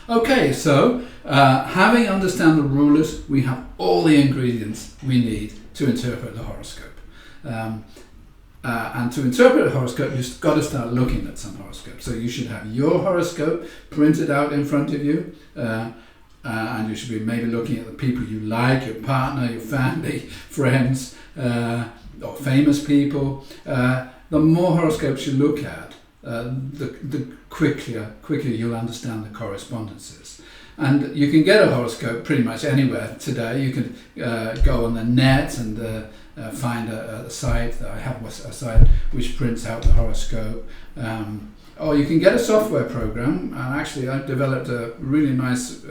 Okay, so having understand the rulers, we have all the ingredients we need to interpret the horoscope. And to interpret a horoscope, you've got to start looking at some horoscopes. So you should have your horoscope printed out in front of you, and you should be maybe looking at the people you like, your partner, your family, friends, or famous people. The more horoscopes you look at, the quicker you'll understand the correspondences. And you can get a horoscope pretty much anywhere today. You can go on the net and find a site. I have a site which prints out the horoscope. Or you can get a software program, and actually I've developed a really nice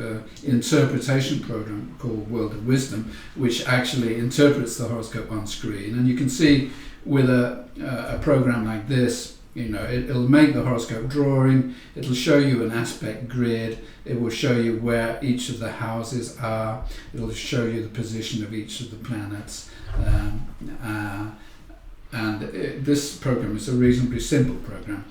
interpretation program called World of Wisdom, which actually interprets the horoscope on screen. And you can see with a program like this, it'll make the horoscope drawing, it'll show you an aspect grid, it will show you where each of the houses are, it'll show you the position of each of the planets. This program is a reasonably simple program.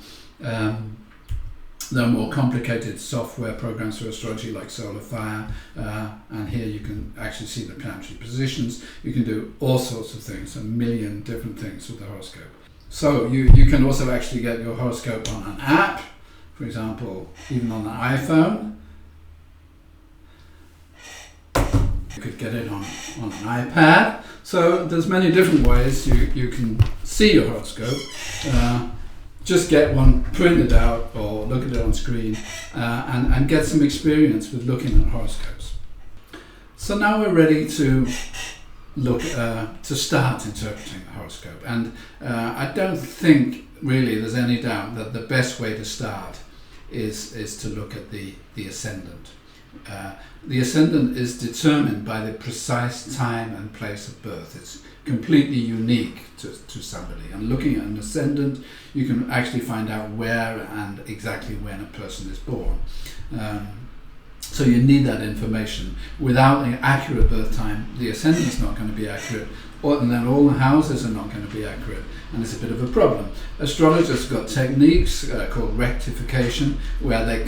There are more complicated software programs for astrology like Solar Fire, and here you can actually see the planetary positions. You can do all sorts of things, a million different things with the horoscope. So you can also actually get your horoscope on an app, for example, even on an iPhone. You could get it on an iPad. So there's many different ways you can see your horoscope. Just get one printed out or look at it on screen and get some experience with looking at horoscopes. So now we're ready to look to start interpreting the horoscope, and I don't think really there's any doubt that the best way to start is to look at the ascendant. The ascendant is determined by the precise time and place of birth. It's completely unique to somebody, and looking at an ascendant you can actually find out where and exactly when a person is born. So you need that information. Without an accurate birth time, the ascendant's not going to be accurate, and then all the houses are not going to be accurate, and it's a bit of a problem. Astrologers have got techniques called rectification, where they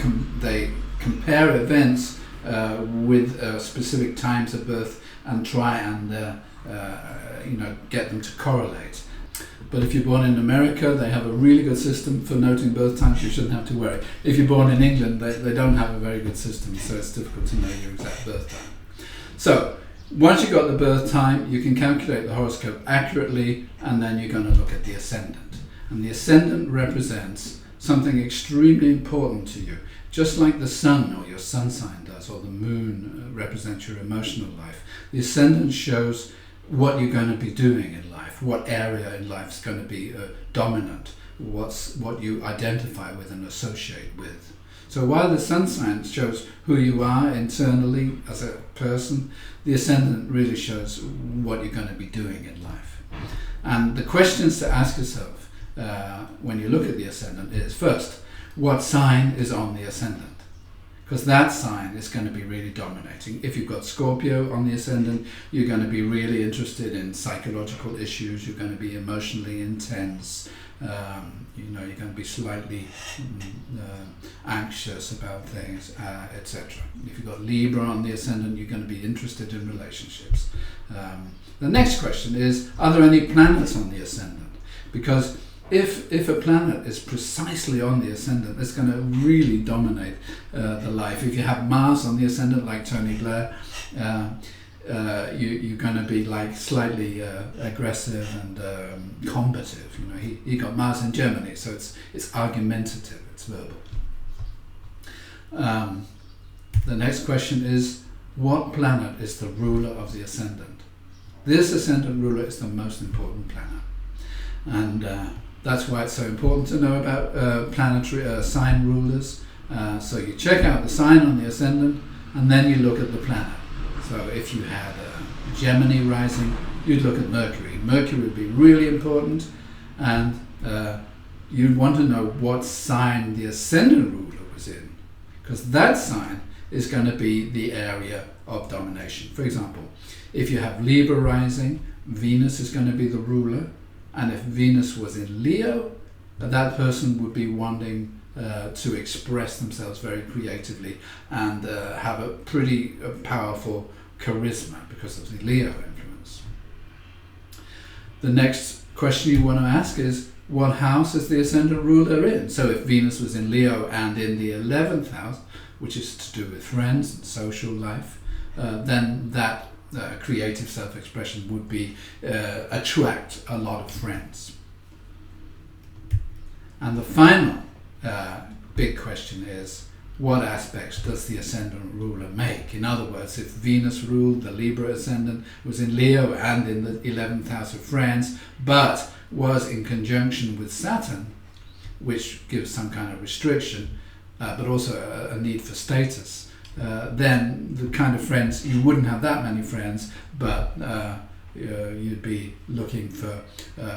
compare events with specific times of birth and try and get them to correlate. But if you're born in America, they have a really good system for noting birth times. You shouldn't have to worry. If you're born in England, they don't have a very good system, so it's difficult to know your exact birth time. So once you've got the birth time, you can calculate the horoscope accurately, and then you're going to look at the ascendant. And the ascendant represents something extremely important to you, just like the sun or your sun sign does, or the moon represents your emotional life. The ascendant shows what you're going to be doing in life, what area in life is going to be dominant, what you identify with and associate with. So while the sun sign shows who you are internally as a person, the ascendant really shows what you're going to be doing in life. And the questions to ask yourself when you look at the ascendant is, first, what sign is on the ascendant? Because that sign is going to be really dominating. If you've got Scorpio on the ascendant, you're going to be really interested in psychological issues, you're going to be emotionally intense, you're going to be slightly anxious about things, etc. If you've got Libra on the ascendant, you're going to be interested in relationships. The next question is, are there any planets on the ascendant? Because if a planet is precisely on the ascendant, it's going to really dominate the life. If you have Mars on the ascendant, like Tony Blair, you're going to be like slightly aggressive and combative. He got Mars in Germany, so it's argumentative, it's verbal. The next question is, what planet is the ruler of the ascendant? This ascendant ruler is the most important planet, and that's why it's so important to know about planetary sign rulers. So you check out the sign on the ascendant, and then you look at the planet. So if you had Gemini rising, you'd look at Mercury. Mercury would be really important, and you'd want to know what sign the ascendant ruler was in, because that sign is going to be the area of domination. For example, if you have Libra rising, Venus is going to be the ruler. And if Venus was in Leo, that person would be wanting to express themselves very creatively and have a pretty powerful charisma because of the Leo influence. The next question you want to ask is, what house is the ascendant ruler in? So if Venus was in Leo and in the 11th house, which is to do with friends and social life, then that creative self-expression would be attract a lot of friends. And the final big question is, what aspects does the ascendant ruler make? In other words, if Venus ruled, the Libra ascendant was in Leo and in the 11th house of friends, but was in conjunction with Saturn, which gives some kind of restriction, but also a need for status, then the kind of friends, you wouldn't have that many friends, but you'd be looking for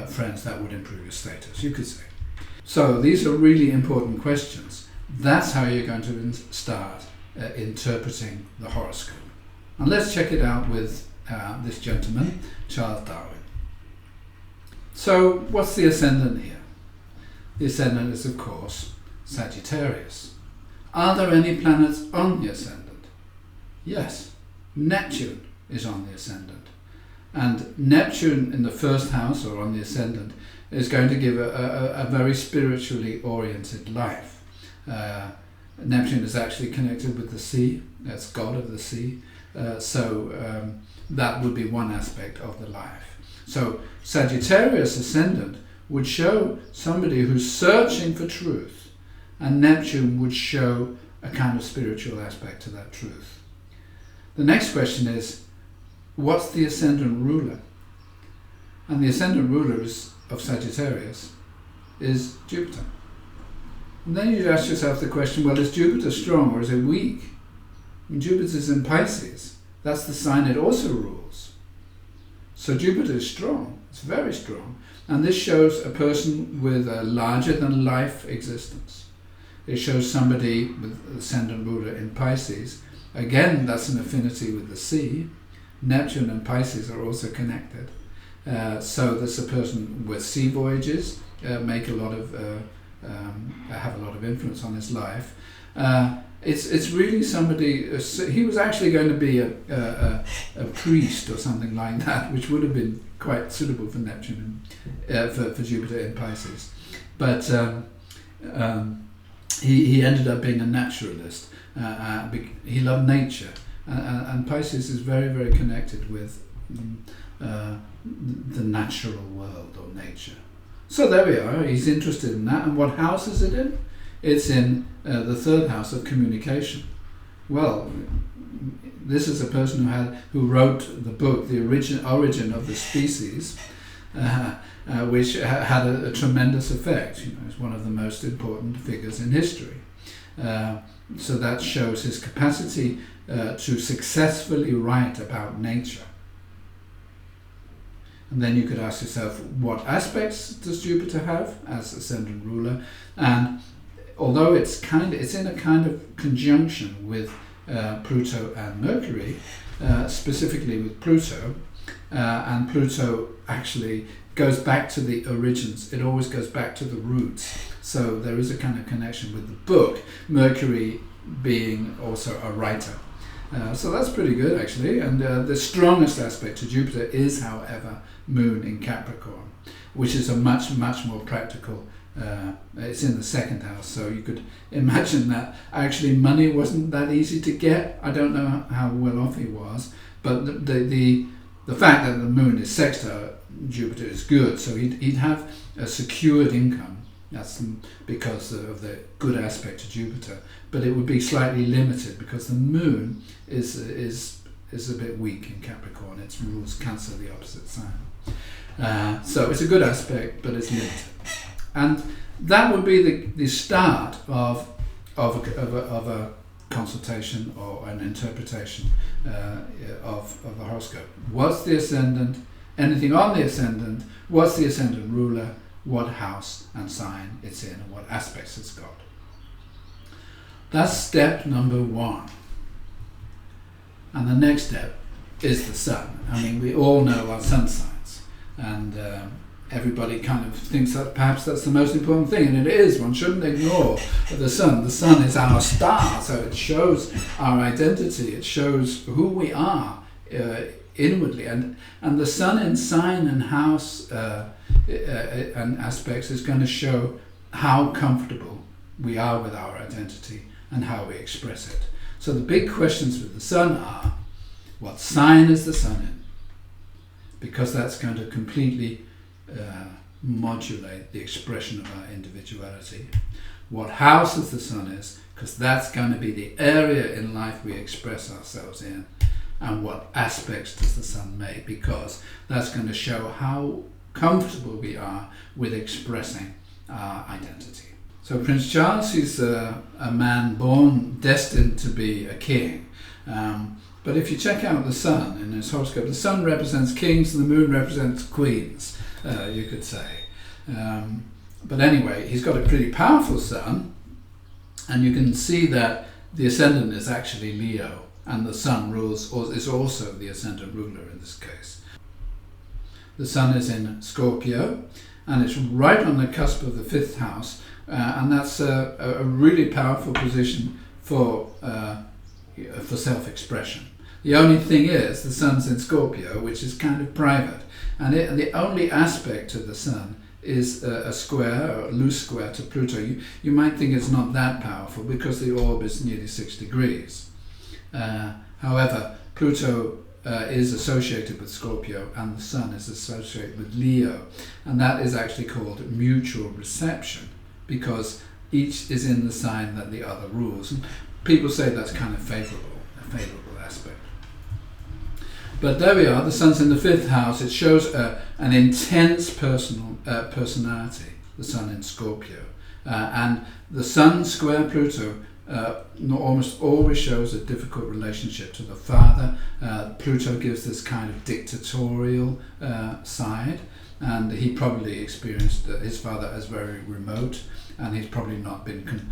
friends that would improve your status, you could say. So these are really important questions. That's how you're going to start interpreting the horoscope. And let's check it out with this gentleman, Charles Darwin. So what's the ascendant here? The ascendant is, of course, Sagittarius. Are there any planets on the ascendant? Yes, Neptune is on the ascendant. And Neptune in the first house, or on the ascendant, is going to give a very spiritually oriented life. Neptune is actually connected with the sea, that's god of the sea, so that would be one aspect of the life. So Sagittarius ascendant would show somebody who's searching for truth, and Neptune would show a kind of spiritual aspect to that truth. The next question is, what's the ascendant ruler? And the ascendant ruler of Sagittarius is Jupiter. And then you ask yourself the question, well, is Jupiter strong or is it weak? I mean, Jupiter's in Pisces. That's the sign it also rules. So Jupiter is strong. It's very strong. And this shows a person with a larger-than-life existence. It shows somebody with the ascendant ruler in Pisces. Again, that's an affinity with the sea. Neptune and Pisces are also connected. So there's a person with sea voyages, have a lot of influence on his life. It's really somebody. He was actually going to be a priest or something like that, which would have been quite suitable for Neptune and for Jupiter in Pisces. But he ended up being a naturalist. He loved nature, and Pisces is very, very connected with the natural world or nature. So there we are, he's interested in that. And what house is it in? It's in the third house of communication. Well, this is a person who wrote the book, The Origin of the Species, which had a tremendous effect. He's one of the most important figures in history. So that shows his capacity to successfully write about nature. And then you could ask yourself, what aspects does Jupiter have as ascendant ruler? And although it's in a kind of conjunction with Pluto and Mercury, specifically with Pluto, and Pluto actually goes back to the origins. It always goes back to the roots. So there is a kind of connection with the book, Mercury being also a writer. So that's pretty good, actually. And the strongest aspect to Jupiter is, however, Moon in Capricorn, which is a much, much more practical. It's in the second house, so you could imagine that actually money wasn't that easy to get. I don't know how well off he was, but the fact that the Moon is sextile Jupiter is good, so he'd have a secured income. That's because of the good aspect to Jupiter, but it would be slightly limited because the Moon is a bit weak in Capricorn. Its rules cancel the opposite sign. So it's a good aspect, but it's limited. And that would be the start of a consultation or an interpretation of the horoscope. What's the ascendant? Anything on the ascendant? What's the ascendant ruler? What house and sign it's in, and what aspects it's got. That's step number 1. And the next step is the sun. I mean, we all know our sun signs, and everybody kind of thinks that perhaps that's the most important thing, and it is. One shouldn't ignore the sun. The sun is our star, so it shows our identity. It shows who we are inwardly, and the sun in sign and house and aspects is going to show how comfortable we are with our identity and how we express it. So the big questions with the sun are, what sign is the sun in? Because that's going to completely modulate the expression of our individuality. What house is the sun is, because that's going to be the area in life we express ourselves in. And what aspects does the sun make, because that's going to show how comfortable we are with expressing our identity. So Prince Charles, he's a man born destined to be a king. But if you check out the sun in his horoscope, the sun represents kings and the moon represents queens, you could say. But anyway, he's got a pretty powerful sun, and you can see that the ascendant is actually Leo, and the sun is also the ascendant ruler in this case. The sun is in Scorpio, and it's right on the cusp of the 5th house, and that's a really powerful position for self-expression. The only thing is, the sun's in Scorpio, which is kind of private, and the only aspect to the sun is a square, or a loose square to Pluto. You might think it's not that powerful because the orb is nearly 6 degrees. However, Pluto is associated with Scorpio, and the sun is associated with Leo, and that is actually called mutual reception, because each is in the sign that the other rules. And people say that's kind of a favourable aspect. But there we are, the sun's in the 5th house. It shows an intense personality, the sun in Scorpio. And the sun square Pluto almost always shows a difficult relationship to the father. Pluto gives this kind of dictatorial side, and he probably experienced his father as very remote, and he's probably not been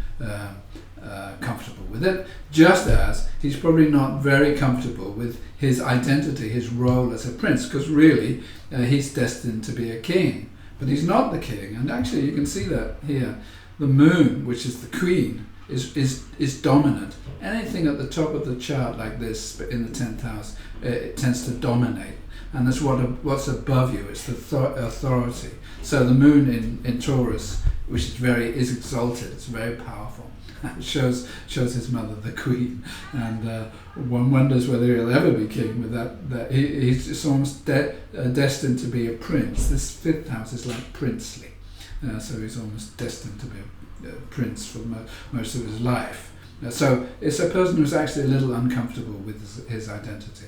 comfortable with it, just as he's probably not very comfortable with his identity, his role as a prince, because really he's destined to be a king, but he's not the king. And actually you can see that here. The moon, which is the queen, is dominant. Anything at the top of the chart like this, but in the 10th house, it tends to dominate, and that's what's above you. It's the authority. So the moon in Taurus, which is exalted, it's very powerful. It shows his mother, the queen, and one wonders whether he'll ever be king with that. He's just almost destined to be a prince. This 5th house is like princely, so he's almost destined to be a prince for most of his life. So it's a person who's actually a little uncomfortable with his identity.